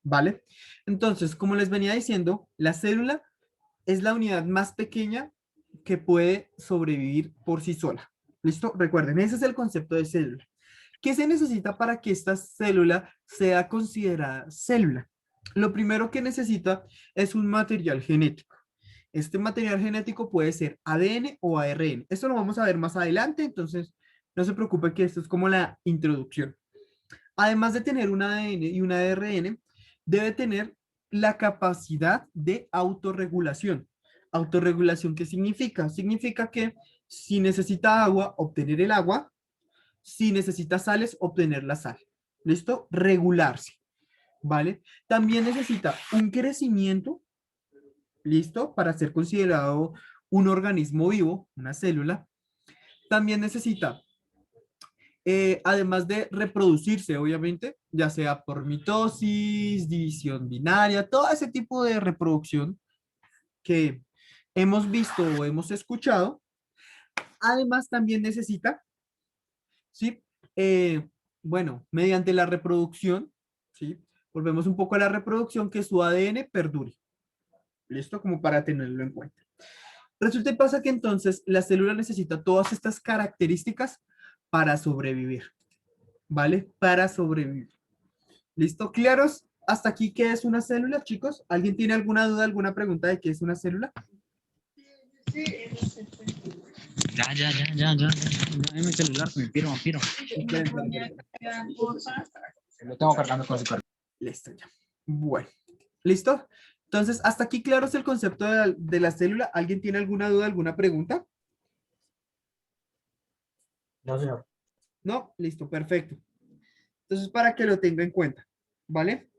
¿vale? Entonces, como les venía diciendo, la célula es la unidad más pequeña que puede sobrevivir por sí sola. ¿Listo? Recuerden, ese es el concepto de célula. ¿Qué se necesita para que esta célula sea considerada célula? Lo primero que necesita es un material genético. Este material genético puede ser ADN o ARN. Esto lo vamos a ver más adelante, entonces no se preocupe que esto es como la introducción. Además de tener un ADN y un ARN, debe tener la capacidad de autorregulación. ¿Autorregulación qué significa? Significa que si necesita agua, obtener el agua; si necesita sales, obtener la sal. ¿Listo? Regularse, ¿vale? También necesita un crecimiento, ¿listo? Para ser considerado un organismo vivo, una célula. También necesita, además de reproducirse, obviamente, ya sea por mitosis, división binaria, todo ese tipo de reproducción que hemos visto o hemos escuchado. Además, también necesita, ¿sí? Bueno, mediante la reproducción, ¿sí? Volvemos un poco a la reproducción, que su ADN perdure. ¿Listo? Como para tenerlo en cuenta. Resulta y pasa que entonces la célula necesita todas estas características para sobrevivir, ¿vale? Para sobrevivir. ¿Listo? ¿Claros? Hasta aquí, ¿qué es una célula, chicos? ¿Alguien tiene alguna duda, alguna pregunta de qué es una célula? Ya. En mi celular, me piro, vampiro. Lo tengo cargando con su carga. Listo, ya. Bueno, ¿listo? Entonces, hasta aquí, claro es el concepto de la célula. ¿Alguien tiene alguna duda, alguna pregunta? No, señor. No, listo, perfecto. Entonces, para que lo tenga en cuenta, ¿vale?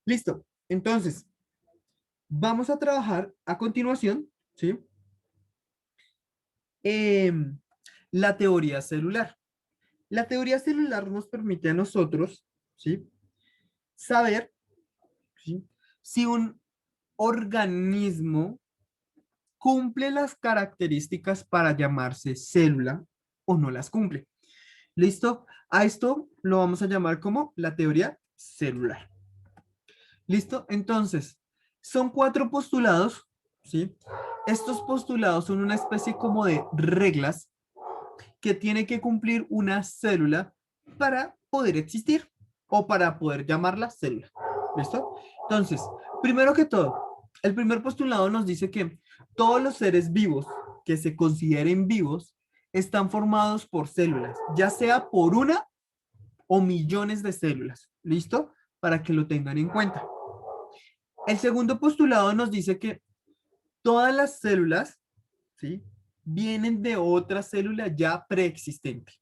Listo. Entonces, vamos a trabajar a continuación, ¿sí? Em, la teoría celular. La teoría celular nos permite a nosotros, ¿sí? Saber, ¿sí? Si un organismo cumple las características para llamarse célula o no las cumple. ¿Listo? A esto lo vamos a llamar como la teoría celular. ¿Listo? Entonces, son 4 postulados, ¿sí? Estos postulados son una especie como de reglas que tiene que cumplir una célula para poder existir o para poder llamarla célula. ¿Listo? Entonces, primero que todo, el primer postulado nos dice que todos los seres vivos que se consideren vivos están formados por células, ya sea por una o millones de células. ¿Listo? Para que lo tengan en cuenta. El segundo postulado nos dice que todas las células, ¿sí? Vienen de otra célula ya preexistente.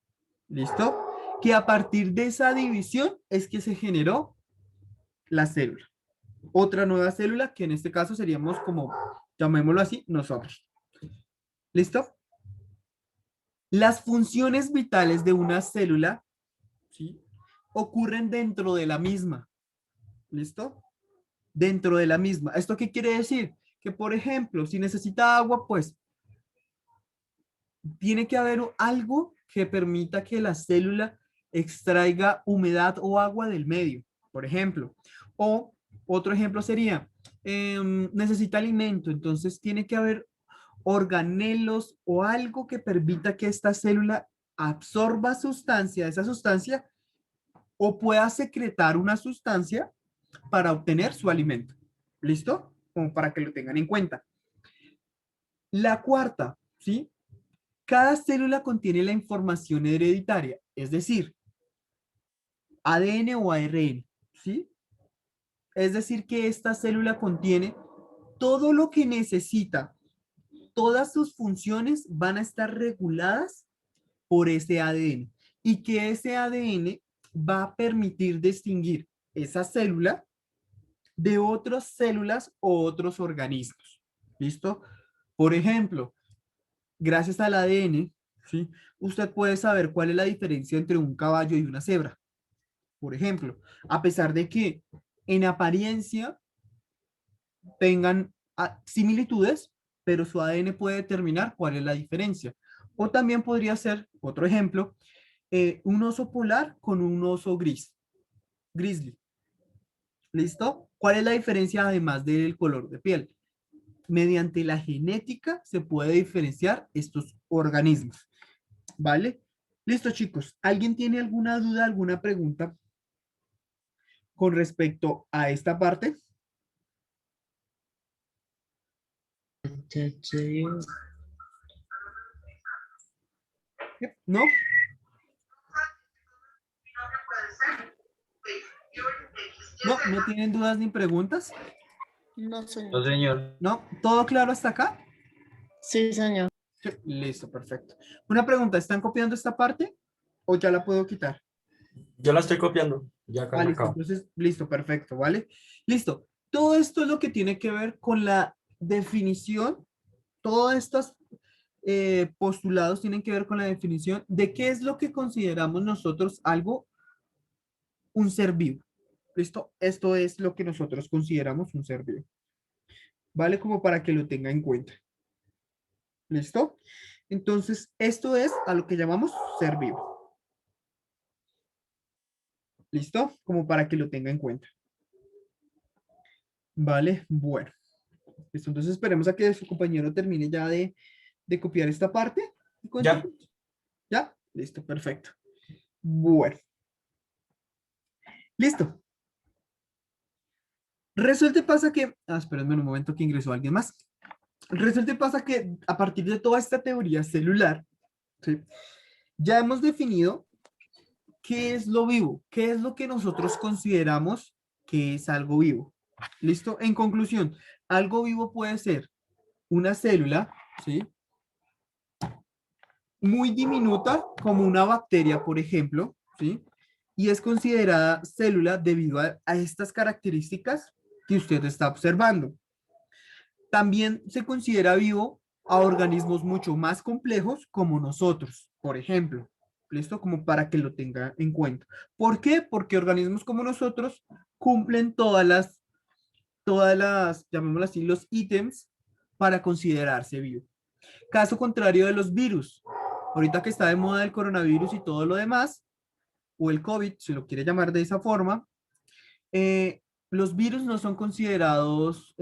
¿Listo? Que a partir de esa división es que se generó la célula. Otra nueva célula que en este caso seríamos como, llamémoslo así, nosotros. ¿Listo? Las funciones vitales de una célula, ¿sí? Ocurren dentro de la misma. ¿Listo? Dentro de la misma. ¿Esto qué quiere decir? Que, por ejemplo, si necesita agua, pues tiene que haber algo que permita que la célula extraiga humedad o agua del medio, por ejemplo. O otro ejemplo sería, necesita alimento, entonces tiene que haber organelos o algo que permita que esta célula absorba sustancia, esa sustancia, o pueda secretar una sustancia para obtener su alimento. ¿Listo? Como para que lo tengan en cuenta. La cuarta, ¿sí? Cada célula contiene la información hereditaria, es decir, ADN o ARN, ¿sí? Es decir, que esta célula contiene todo lo que necesita. Todas sus funciones van a estar reguladas por ese ADN y que ese ADN va a permitir distinguir esa célula de otras células o otros organismos. ¿Listo? Por ejemplo, gracias al ADN, ¿sí? Usted puede saber cuál es la diferencia entre un caballo y una cebra. Por ejemplo, a pesar de que en apariencia tengan similitudes, pero su ADN puede determinar cuál es la diferencia. O también podría ser, otro ejemplo, un oso polar con un oso grizzly. ¿Listo? ¿Cuál es la diferencia además del color de piel? Mediante la genética se puede diferenciar estos organismos, ¿vale? Listo, chicos. ¿Alguien tiene alguna duda, alguna pregunta con respecto a esta parte? ¿No? ¿No? ¿No tienen dudas ni preguntas? No, No, señor. señor. ¿No? ¿Todo claro hasta acá? Sí, señor. Sí, listo, perfecto. Una pregunta, ¿están copiando esta parte o ya la puedo quitar? Yo la estoy copiando, ya Ah, casi listo, acabo. entonces, listo, perfecto, ¿vale? Listo. Todo esto es lo que tiene que ver con la definición, todos estos postulados tienen que ver con la definición de qué es lo que consideramos nosotros algo, un ser vivo. ¿Listo? Esto es lo que nosotros consideramos un ser vivo. ¿Vale? Como para que lo tenga en cuenta. ¿Listo? Entonces, esto es a lo que llamamos ser vivo. ¿Listo? Como para que lo tenga en cuenta. ¿Vale? Bueno. Listo. Entonces, esperemos a que su compañero termine ya de copiar esta parte. Y Ya. continuamos. ¿Ya? Listo, perfecto. Bueno. Listo. Resulta y pasa que... Ah, espérenme un momento que ingresó alguien más. Resulta y pasa que a partir de toda esta teoría celular, ¿sí? Ya hemos definido qué es lo vivo, qué es lo que nosotros consideramos que es algo vivo. ¿Listo? En conclusión, algo vivo puede ser una célula, ¿sí? Muy diminuta, como una bacteria, por ejemplo, ¿sí? Y es considerada célula debido a estas características que usted está observando. También se considera vivo a organismos mucho más complejos como nosotros, por ejemplo. ¿Listo? Como para que lo tenga en cuenta. ¿Por qué? Porque organismos como nosotros cumplen llamémoslo así, los ítems para considerarse vivo. Caso contrario de los virus. Ahorita que está de moda el coronavirus y todo lo demás, o el COVID, si lo quiere llamar de esa forma, eh, los virus no son considerados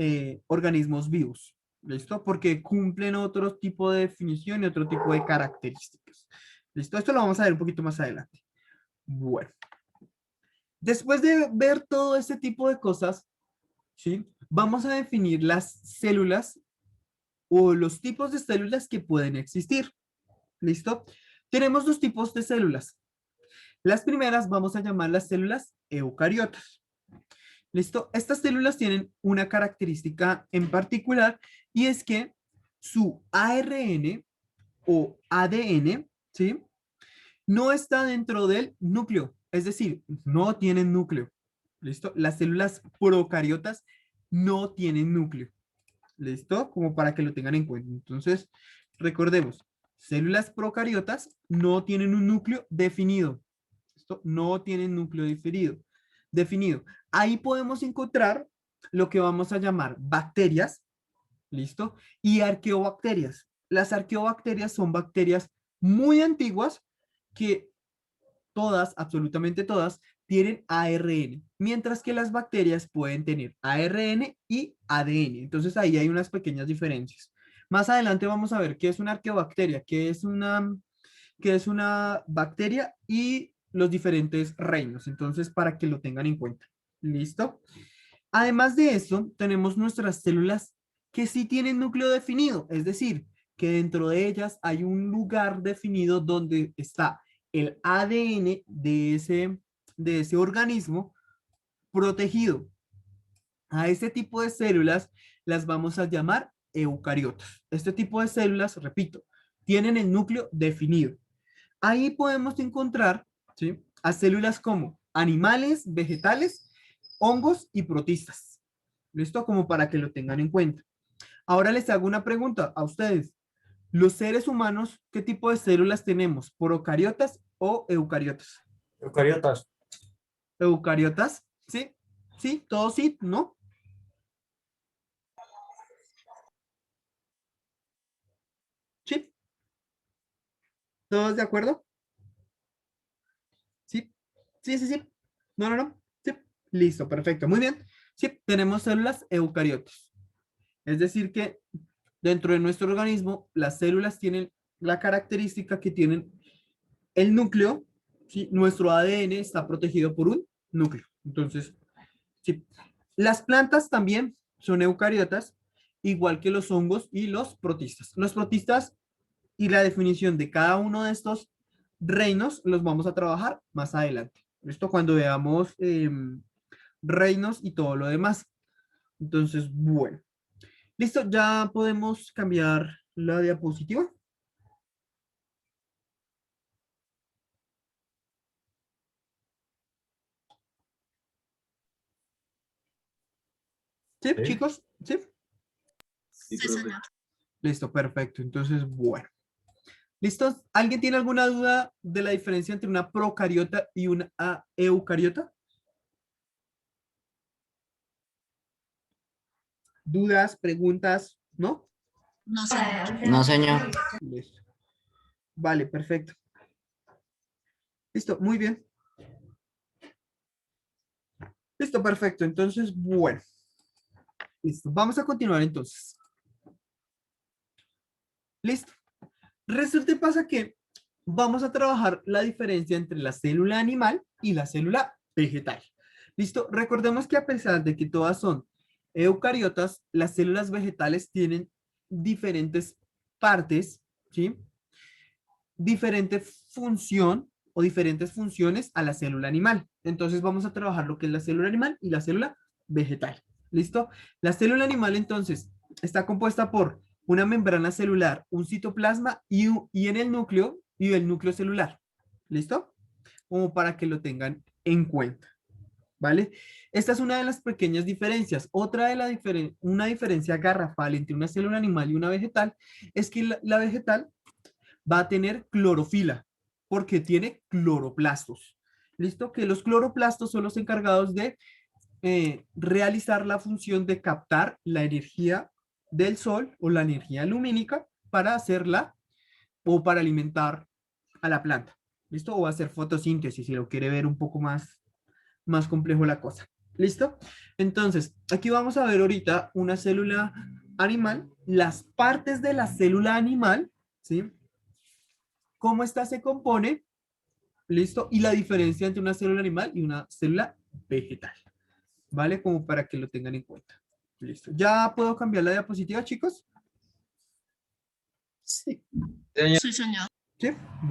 organismos vivos, ¿listo? Porque cumplen otro tipo de definición y otro tipo de características. ¿Listo? Esto lo vamos a ver un poquito más adelante. Bueno, después de ver todo este tipo de cosas, ¿sí? Vamos a definir las células o los tipos de células que pueden existir. ¿Listo? Tenemos dos tipos de células. Las primeras vamos a llamar las células eucariotas. ¿Listo? Estas células tienen una característica en particular y es que su ARN o ADN, ¿sí? No está dentro del núcleo, es decir, no tienen núcleo. ¿Listo? Las células procariotas no tienen núcleo. ¿Listo? Como para que lo tengan en cuenta. Entonces, recordemos, células procariotas no tienen un núcleo definido. ¿Listo? No tienen núcleo definido. Ahí podemos encontrar lo que vamos a llamar bacterias, ¿listo? Y arqueobacterias. Las arqueobacterias son bacterias muy antiguas que todas, absolutamente todas, tienen ARN, mientras que las bacterias pueden tener ARN y ADN. Entonces ahí hay unas pequeñas diferencias. Más adelante vamos a ver qué es una arqueobacteria, qué es una bacteria y los diferentes reinos. Entonces, para que lo tengan en cuenta. ¿Listo? Además de eso, tenemos nuestras células que sí tienen núcleo definido, es decir, que dentro de ellas hay un lugar definido donde está el ADN de ese organismo protegido. A este tipo de células las vamos a llamar eucariotas. Este tipo de células, repito, tienen el núcleo definido. Ahí podemos encontrar, ¿sí?, a células como animales, vegetales, hongos y protistas. ¿Listo? Como para que lo tengan en cuenta. Ahora les hago una pregunta a ustedes. Los seres humanos, ¿qué tipo de células tenemos? ¿Procariotas o eucariotas? Eucariotas. ¿Eucariotas? ¿Sí? ¿Sí? ¿Todos sí? ¿No? ¿Sí? ¿Todos de acuerdo? ¿Sí? Sí, sí, sí. No, no, no. Sí. Listo, perfecto. Muy bien. Sí, tenemos células eucariotas. Es decir que dentro de nuestro organismo, las células tienen la característica que tienen el núcleo, ¿sí? Nuestro ADN está protegido por un núcleo. Entonces, sí. Las plantas también son eucariotas, igual que los hongos y los protistas. Los protistas y la definición de cada uno de estos reinos los vamos a trabajar más adelante. Esto cuando veamos reinos y todo lo demás. Entonces, bueno. Listo, ya podemos cambiar la diapositiva. ¿Sí, Sí. chicos? ¿Sí? Sí, señor. Listo, perfecto. Entonces, bueno. ¿Listos? ¿Alguien tiene alguna duda de la diferencia entre una procariota y una eucariota? ¿Dudas, preguntas? ¿No? No, señor. No, señor. Listo. Vale, perfecto. Listo, muy bien. Listo, perfecto. Entonces, bueno. Listo. Vamos a continuar entonces. Listo. Resulta y pasa que vamos a trabajar la diferencia entre la célula animal y la célula vegetal. ¿Listo? Recordemos que a pesar de que todas son eucariotas, las células vegetales tienen diferentes partes, ¿sí? Diferente función o diferentes funciones a la célula animal. Entonces vamos a trabajar lo que es la célula animal y la célula vegetal. ¿Listo? La célula animal entonces está compuesta por una membrana celular, un citoplasma y en el núcleo y el núcleo celular. ¿Listo? Como para que lo tengan en cuenta. ¿Vale? Esta es una de las pequeñas diferencias. Otra de una diferencia garrafal entre una célula animal y una vegetal es que la vegetal va a tener clorofila porque tiene cloroplastos. ¿Listo? Que los cloroplastos son los encargados de realizar la función de captar la energía del sol o la energía lumínica para hacerla o para alimentar a la planta. ¿Listo? O hacer fotosíntesis si lo quiere ver un poco más complejo la cosa. ¿Listo? Entonces, aquí vamos a ver ahorita una célula animal, las partes de la célula animal, ¿sí? Cómo esta se compone, ¿listo? Y la diferencia entre una célula animal y una célula vegetal, ¿vale? Como para que lo tengan en cuenta. Listo. ¿Ya puedo cambiar la diapositiva, chicos? Sí. Sí, señor. Sí.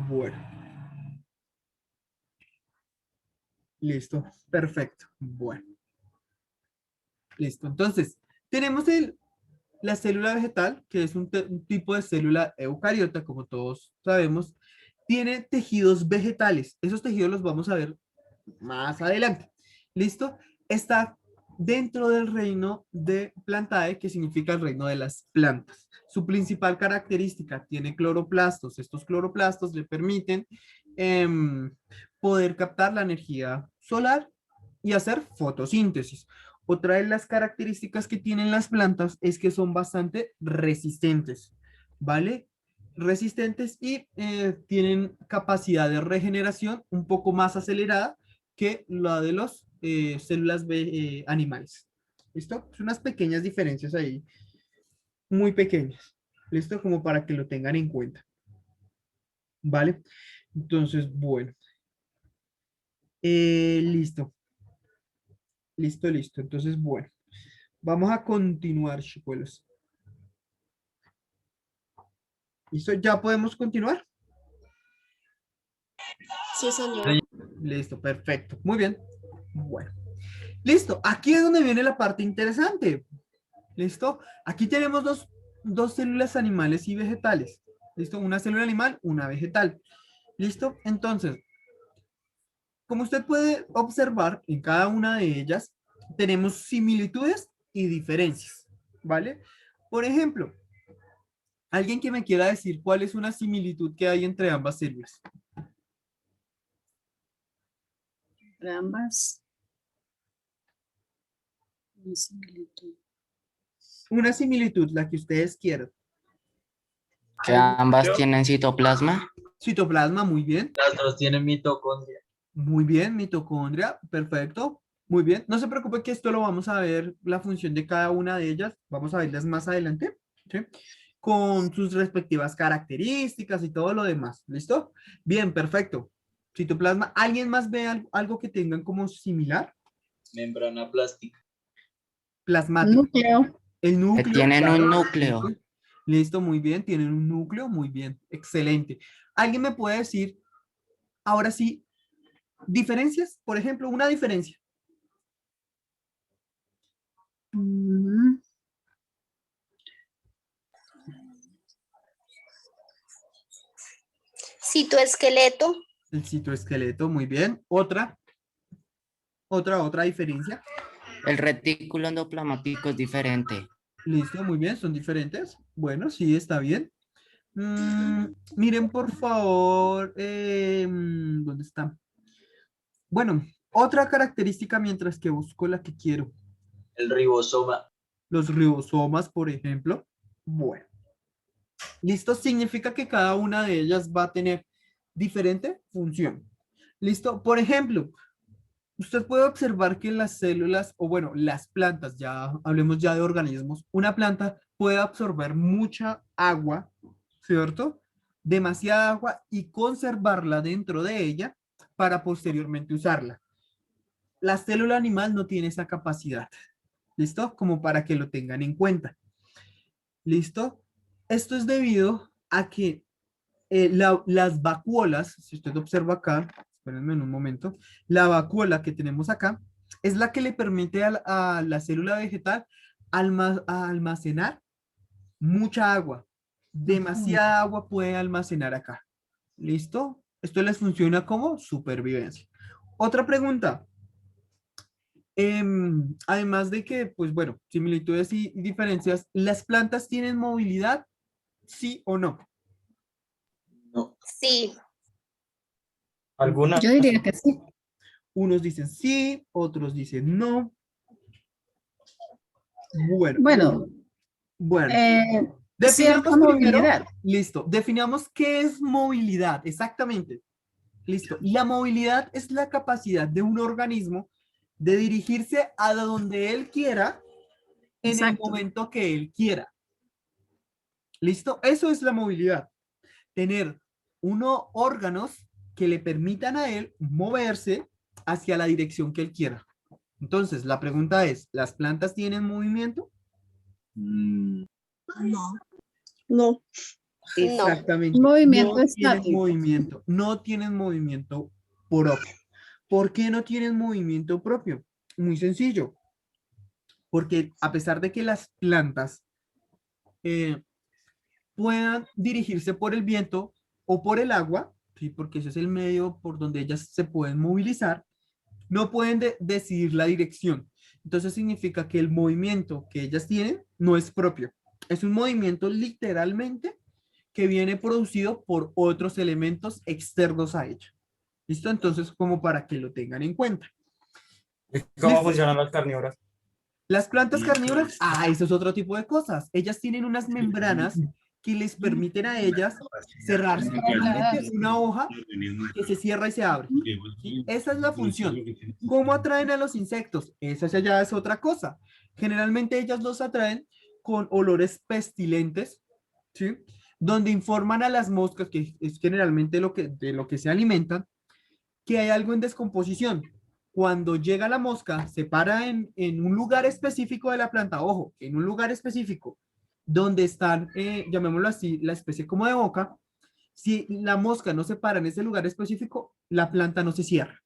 Bueno. Listo. Perfecto. Bueno. Listo. Entonces, tenemos la célula vegetal, que es un tipo de célula eucariota, como todos sabemos, tiene tejidos vegetales. Esos tejidos los vamos a ver más adelante. ¿Listo? Está dentro del reino de Plantae, que significa el reino de las plantas. Su principal característica tiene cloroplastos. Estos cloroplastos le permiten poder captar la energía solar y hacer fotosíntesis. Otra de las características que tienen las plantas es que son bastante resistentes, ¿vale? Resistentes y tienen capacidad de regeneración un poco más acelerada que la de las células animales. ¿Listo? Son unas pequeñas diferencias ahí, muy pequeñas. ¿Listo? Como para que lo tengan en cuenta. ¿Vale? Entonces, bueno. Listo. Listo, listo. Entonces, bueno. Vamos a continuar, chicuelos. ¿Listo? ¿Ya podemos continuar? Sí, señor. Listo, perfecto. Muy bien. Bueno. Listo. Aquí es donde viene la parte interesante. ¿Listo? Aquí tenemos dos células animales y vegetales. ¿Listo? Una célula animal, una vegetal. ¿Listo? Entonces, como usted puede observar, en cada una de ellas tenemos similitudes y diferencias. ¿Vale? Por ejemplo, alguien que me quiera decir cuál es una similitud que hay entre ambas células. Entre ambas. Una similitud. Una similitud, la que ustedes quieran. Que ambas tienen citoplasma. Citoplasma, muy bien. Las dos tienen mitocondria. Muy bien, mitocondria, perfecto. Muy bien, no se preocupe que esto lo vamos a ver, la función de cada una de ellas, vamos a verlas más adelante, ¿sí? Con sus respectivas características y todo lo demás, ¿listo? Bien, perfecto. Citoplasma, ¿alguien más ve algo que tengan como similar? Membrana plástica. Plasmático. Núcleo. El núcleo, Tienen un claro. núcleo. Listo, muy bien, tienen un núcleo, muy bien, excelente. ¿Alguien me puede decir, ahora sí, diferencias? Por ejemplo, una diferencia. Mm, Citoesqueleto. El citoesqueleto, muy bien. Otra diferencia. El retículo endoplasmático es diferente. Listo, muy bien, son diferentes. Bueno, sí, está bien. Miren, por favor, ¿dónde está? Bueno, otra característica mientras que busco la que quiero. El ribosoma. Los ribosomas, por ejemplo. Bueno, listo, significa que cada una de ellas va a tener diferente función. Listo, por ejemplo, usted puede observar que las células, o bueno, las plantas, ya hablemos ya de organismos, una planta puede absorber mucha agua, ¿cierto? Demasiada agua y conservarla dentro de ella para posteriormente usarla. La célula animal no tiene esa capacidad, ¿listo? Como para que lo tengan en cuenta, ¿listo? Esto es debido a que las vacuolas, si usted observa acá, espérenme un momento, la vacuola que tenemos acá es la que le permite a la célula vegetal a almacenar mucha agua. Demasiada agua puede almacenar acá. ¿Listo? Esto les funciona como supervivencia. Otra pregunta. Además de que, pues bueno, similitudes y diferencias, ¿las plantas tienen movilidad? ¿Sí o no? No. Sí. ¿Alguna? yo diría que sí. Unos dicen sí, otros dicen no. Bueno, Bueno, bueno. cierta Definamos primero, movilidad. listo, definamos qué es movilidad, exactamente. Listo. La movilidad es la capacidad de un organismo de dirigirse a donde él quiera en el Exacto. momento que él quiera. ¿Listo? Eso es la movilidad. Tener unos órganos que le permitan a él moverse hacia la dirección que él quiera. Entonces, la pregunta es, ¿las plantas tienen movimiento? Mm, No. No. Exactamente. Movimiento No tienen estático. movimiento, no tienen movimiento propio. ¿Por qué no tienen movimiento propio? Muy sencillo, porque a pesar de que las plantas eh, puedan dirigirse por el viento o por el agua, ¿sí? Porque ese es el medio por donde ellas se pueden movilizar, no pueden decidir la dirección. Entonces significa que el movimiento que ellas tienen no es propio. Es un movimiento literalmente que viene producido por otros elementos externos a ella. ¿Listo? Entonces, como para que lo tengan en cuenta. ¿Y cómo ¿Listo? funcionan las carnívoras? Las plantas carnívoras, eso es otro tipo de cosas. Ellas tienen unas membranas que les permiten a ellas cerrarse. Imagínate una hoja que se cierra y se abre. ¿Sí? Esa es la función. ¿Cómo atraen a los insectos? Esa ya es otra cosa. Generalmente ellas los atraen con olores pestilentes, ¿sí? Donde informan a las moscas, que es generalmente de lo que se alimentan, que hay algo en descomposición. Cuando llega la mosca, se para en un lugar específico de la planta, ojo, en un lugar específico, donde están, llamémoslo así, la especie como de boca. Si la mosca no se para en ese lugar específico, la planta no se cierra.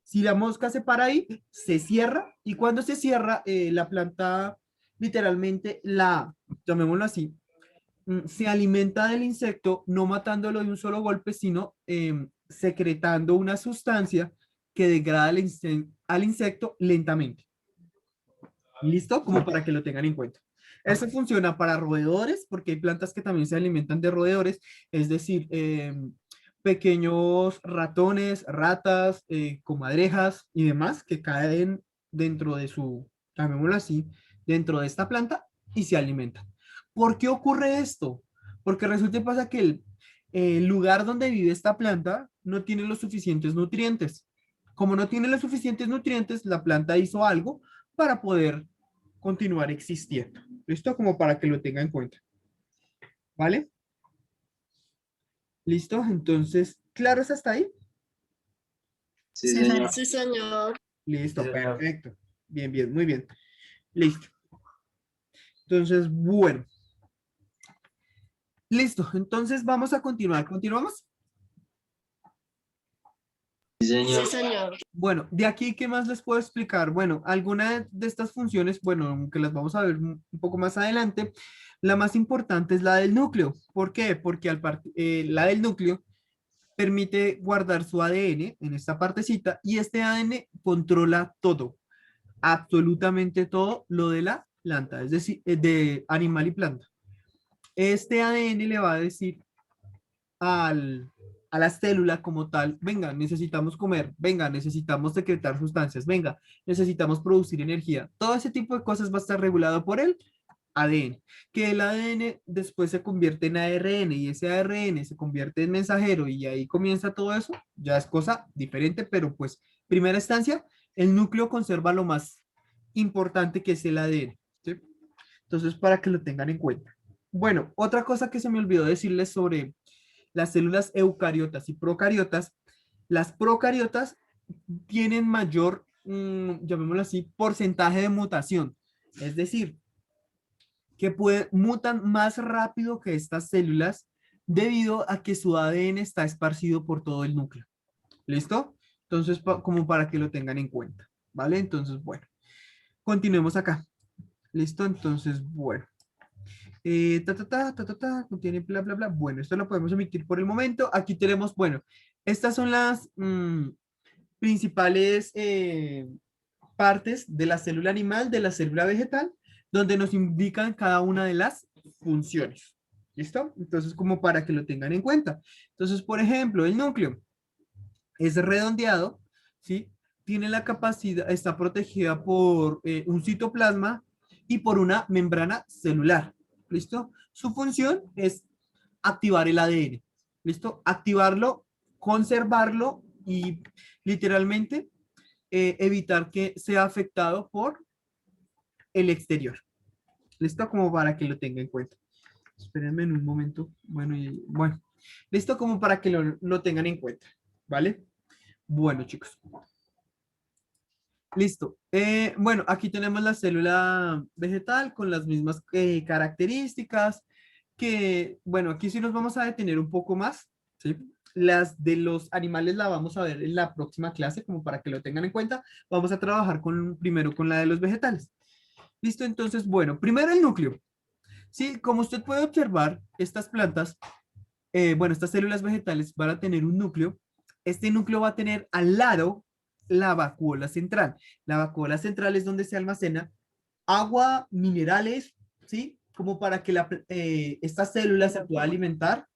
Si la mosca se para ahí, se cierra, y cuando se cierra, la planta literalmente llamémoslo así, se alimenta del insecto, no matándolo de un solo golpe, sino secretando una sustancia que degrada al insecto lentamente. ¿Listo? Como para que lo tengan en cuenta. Eso funciona para roedores, porque hay plantas que también se alimentan de roedores, es decir, pequeños ratones, ratas, comadrejas y demás que caen dentro de llamémoslo así, dentro de esta planta y se alimentan. ¿Por qué ocurre esto? Porque resulta y pasa que el lugar donde vive esta planta no tiene los suficientes nutrientes. Como no tiene los suficientes nutrientes, la planta hizo algo para poder continuar existiendo. ¿Listo? Como para que lo tenga en cuenta. ¿Vale? ¿Listo? Entonces, ¿claros hasta ahí? Sí, Sí, señor. Sí, señor. Listo, Sí, señor. perfecto. Bien, bien, muy bien. Listo. Entonces, bueno. Listo, entonces vamos a continuar. ¿Continuamos? Sí, señor. Sí, señor. Bueno, de aquí, ¿qué más les puedo explicar? Bueno, alguna de estas funciones, bueno, aunque las vamos a ver un poco más adelante, la más importante es la del núcleo. ¿Por qué? Porque la del núcleo permite guardar su ADN en esta partecita y este ADN controla todo, absolutamente todo lo de la planta, es decir, de animal y planta. Este ADN le va a decir a la célula como tal, venga, necesitamos comer, venga, necesitamos secretar sustancias, venga, necesitamos producir energía. Todo ese tipo de cosas va a estar regulado por el ADN, que el ADN después se convierte en ARN y ese ARN se convierte en mensajero y ahí comienza todo eso, ya es cosa diferente, pero pues, primera instancia, el núcleo conserva lo más importante que es el ADN, ¿sí? Entonces, para que lo tengan en cuenta. Bueno, otra cosa que se me olvidó decirles sobre las células eucariotas y procariotas, las procariotas tienen mayor, llamémoslo así, porcentaje de mutación. Es decir, que mutan más rápido que estas células debido a que su ADN está esparcido por todo el núcleo. ¿Listo? Entonces, como para que lo tengan en cuenta. ¿Vale? Entonces, bueno, continuemos acá. ¿Listo? Entonces, bueno. Contiene bla, bla, bla. Bueno, esto lo podemos omitir por el momento. Aquí tenemos, bueno, estas son las principales partes de la célula animal, de la célula vegetal, donde nos indican cada una de las funciones. ¿Listo? Entonces, como para que lo tengan en cuenta. Entonces, por ejemplo, el núcleo es redondeado, ¿sí? Tiene la capacidad, está protegida por un citoplasma y por una membrana celular. ¿Listo? Su función es activar el ADN. ¿Listo? Activarlo, conservarlo y literalmente evitar que sea afectado por el exterior. ¿Listo? Como para que lo tenga en cuenta. Espérenme en un momento. Bueno, bueno. Listo, como para que lo tengan en cuenta. ¿Vale? Bueno, chicos. Listo. Bueno, aquí tenemos la célula vegetal con las mismas características que, bueno, aquí sí nos vamos a detener un poco más, ¿sí? Las de los animales la vamos a ver en la próxima clase, como para que lo tengan en cuenta. Vamos a trabajar primero con la de los vegetales. Listo, entonces, bueno, primero el núcleo. Sí, como usted puede observar, estas plantas, bueno, estas células vegetales van a tener un núcleo. Este núcleo va a tener al lado la vacuola central. La vacuola central es donde se almacena agua, minerales, ¿sí? Como para que esta célula se pueda alimentar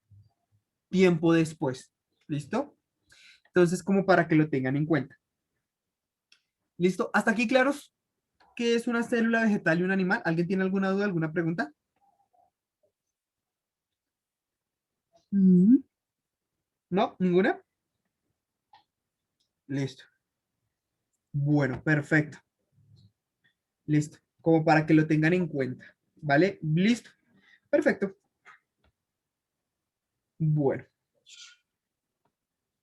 tiempo después. ¿Listo? Entonces, como para que lo tengan en cuenta. ¿Listo? ¿Hasta aquí claros? ¿Qué es una célula vegetal y un animal? ¿Alguien tiene alguna duda, alguna pregunta? Mm, ¿No? ¿Ninguna? Listo. Bueno, perfecto. Listo. Como para que lo tengan en cuenta. ¿Vale? Listo. Perfecto. Bueno.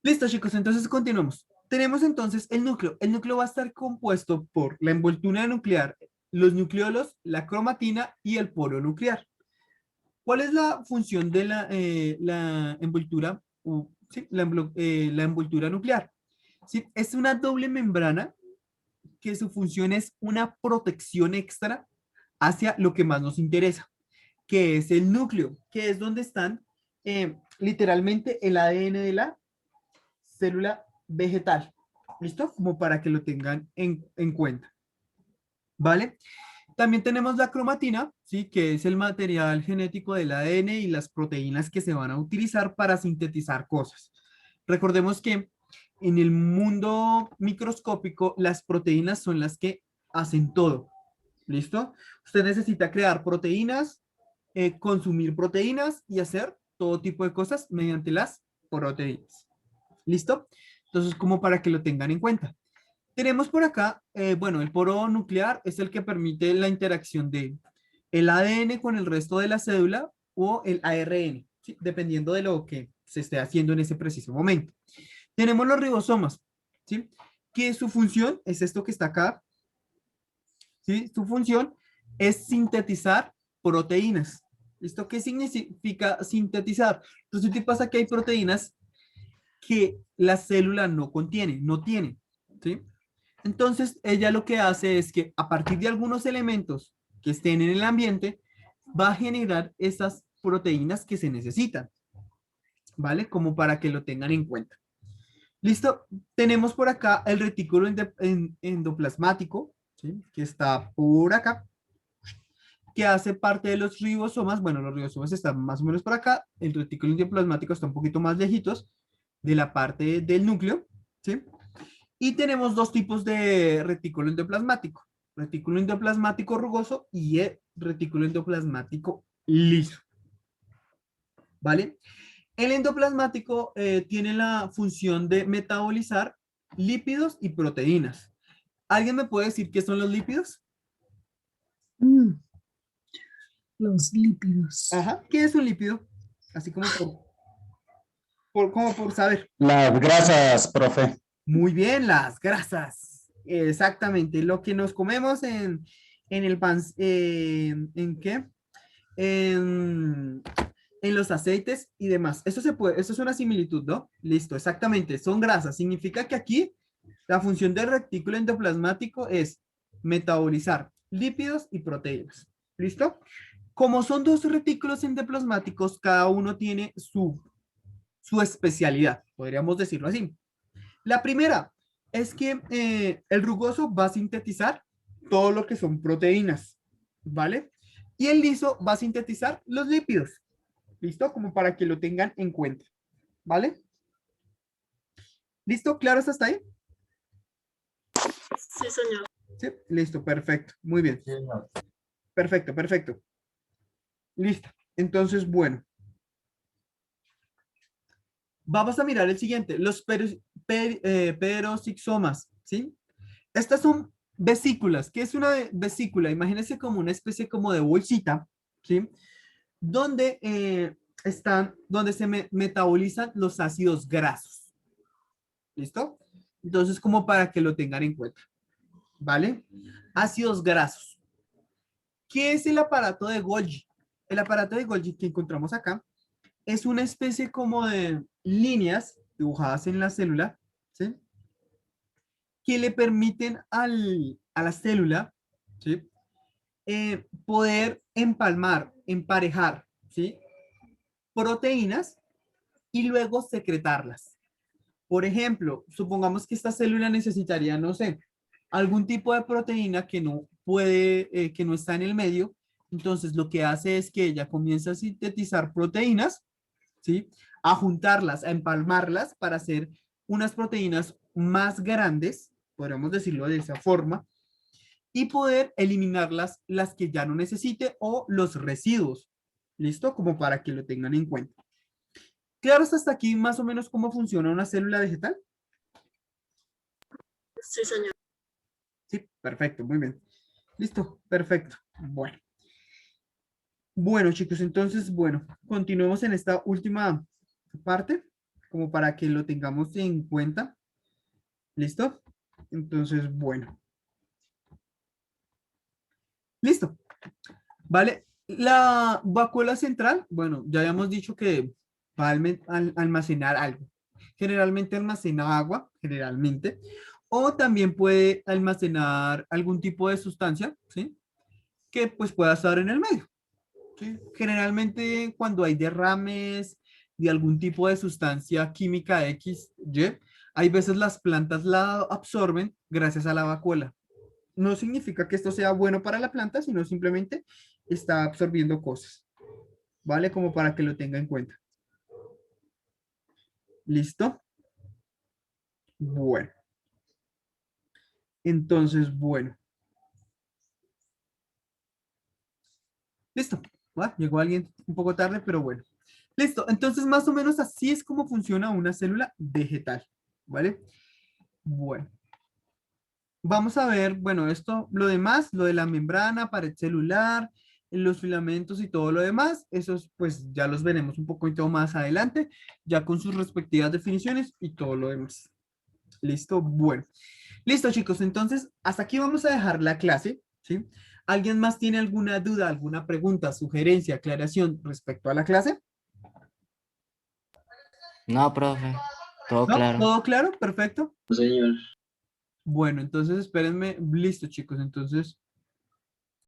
Listo, chicos. Entonces continuamos. Tenemos entonces el núcleo. El núcleo va a estar compuesto por la envoltura nuclear, los nucleolos, la cromatina y el polo nuclear. ¿Cuál es la función de la envoltura? Sí, la envoltura nuclear. Sí, es una doble membrana que su función es una protección extra hacia lo que más nos interesa, que es el núcleo, que es donde están literalmente el ADN de la célula vegetal. ¿Listo? Como para que lo tengan en cuenta. ¿Vale? También tenemos la cromatina, ¿sí? Que es el material genético del ADN y las proteínas que se van a utilizar para sintetizar cosas. Recordemos que en el mundo microscópico las proteínas son las que hacen todo. ¿Listo? Usted necesita crear proteínas, consumir proteínas y hacer todo tipo de cosas mediante las proteínas. ¿Listo? Entonces, como para que lo tengan en cuenta. Tenemos por acá, bueno, el poro nuclear es el que permite la interacción de el ADN con el resto de la cédula o el ARN, ¿sí? Dependiendo de lo que se esté haciendo en ese preciso momento. Tenemos los ribosomas, ¿sí? Que su función es esto que está acá, ¿sí? Su función es sintetizar proteínas. ¿Listo? ¿Qué significa sintetizar? Entonces, ¿qué pasa? Que hay proteínas que la célula no contiene, no tiene, ¿sí? Entonces, ella lo que hace es que a partir de algunos elementos que estén en el ambiente, va a generar esas proteínas que se necesitan, ¿vale? Como para que lo tengan en cuenta. Listo, tenemos por acá el retículo endoplasmático, ¿sí? Que está por acá, que hace parte de los ribosomas. Bueno, los ribosomas están más o menos por acá, el retículo endoplasmático está un poquito más lejitos de la parte del núcleo, ¿sí? Y tenemos dos tipos de retículo endoplasmático. Retículo endoplasmático rugoso y el retículo endoplasmático liso. ¿Vale? El endoplasmático tiene la función de metabolizar lípidos y proteínas. ¿Alguien me puede decir qué son los lípidos? Mm, Los lípidos. Ajá. ¿Qué es un lípido? Así como como por saber. Las grasas, profe. Muy bien, las grasas. Exactamente, lo que nos comemos en el pan, ¿en qué? En los aceites y demás. Eso se puede, eso es una similitud, ¿no? Listo, exactamente, son grasas. Significa que aquí la función del retículo endoplasmático es metabolizar lípidos y proteínas. ¿Listo? Como son dos retículos endoplasmáticos, cada uno tiene su especialidad, podríamos decirlo así. La primera es que el rugoso va a sintetizar todo lo que son proteínas, ¿vale? Y el liso va a sintetizar los lípidos, ¿listo? Como para que lo tengan en cuenta, ¿vale? ¿Listo? ¿Claro hasta ahí? Sí, señor. Sí, listo, perfecto, muy bien. Sí, señor. Perfecto, perfecto. Listo. Entonces, bueno. Vamos a mirar el siguiente, los peroxisomas, ¿sí? Estas son vesículas. ¿Qué es una vesícula? Imagínense como una especie como de bolsita, ¿sí? Donde donde se metabolizan los ácidos grasos. ¿Listo? Entonces, como para que lo tengan en cuenta, ¿vale? Ácidos grasos. ¿Qué es el aparato de Golgi? El aparato de Golgi que encontramos acá es una especie como de líneas dibujadas en la célula, ¿sí? Que le permiten a la célula, ¿sí? Poder empalmar, emparejar, ¿sí? Proteínas y luego secretarlas. Por ejemplo, supongamos que esta célula necesitaría, no sé, algún tipo de proteína que no puede, que no está en el medio. Entonces, lo que hace es que ella comienza a sintetizar proteínas, ¿sí? A juntarlas, a empalmarlas para hacer unas proteínas más grandes, podríamos decirlo de esa forma, y poder eliminar las que ya no necesite o los residuos. ¿Listo? Como para que lo tengan en cuenta. ¿Claro hasta aquí más o menos cómo funciona una célula vegetal? Sí, señor. Sí, perfecto, muy bien. Listo, perfecto. Bueno. Bueno, chicos, entonces, bueno, continuemos en esta última parte, como para que lo tengamos en cuenta. ¿Listo? Entonces, bueno. Listo. ¿Vale? La vacuola central, bueno, ya habíamos dicho que va a almacenar algo. Generalmente almacena agua, generalmente, o también puede almacenar algún tipo de sustancia, ¿sí? Que pues pueda estar en el medio, ¿sí? Generalmente cuando hay derrames de algún tipo de sustancia química X, Y, hay veces las plantas la absorben gracias a la vacuola. No significa que esto sea bueno para la planta, sino simplemente está absorbiendo cosas, ¿vale? Como para que lo tenga en cuenta. ¿Listo? Bueno. Entonces, bueno. Listo. ¿Va? Llegó alguien un poco tarde, pero bueno. Listo. Entonces, más o menos así es como funciona una célula vegetal. ¿vale? Bueno. Vamos a ver, bueno, esto, lo demás, lo de la membrana, pared celular, los filamentos y todo lo demás, esos pues ya los veremos un poquito más adelante, ya con sus respectivas definiciones y todo lo demás. ¿Listo? Bueno. Listo, chicos, entonces hasta aquí vamos a dejar la clase, ¿sí? ¿Alguien más tiene alguna duda, alguna pregunta, sugerencia, aclaración respecto a la clase? No, profe. Todo ¿No? claro. ¿Todo claro? Perfecto. Señor. Bueno, entonces espérenme. Listo, chicos. Entonces,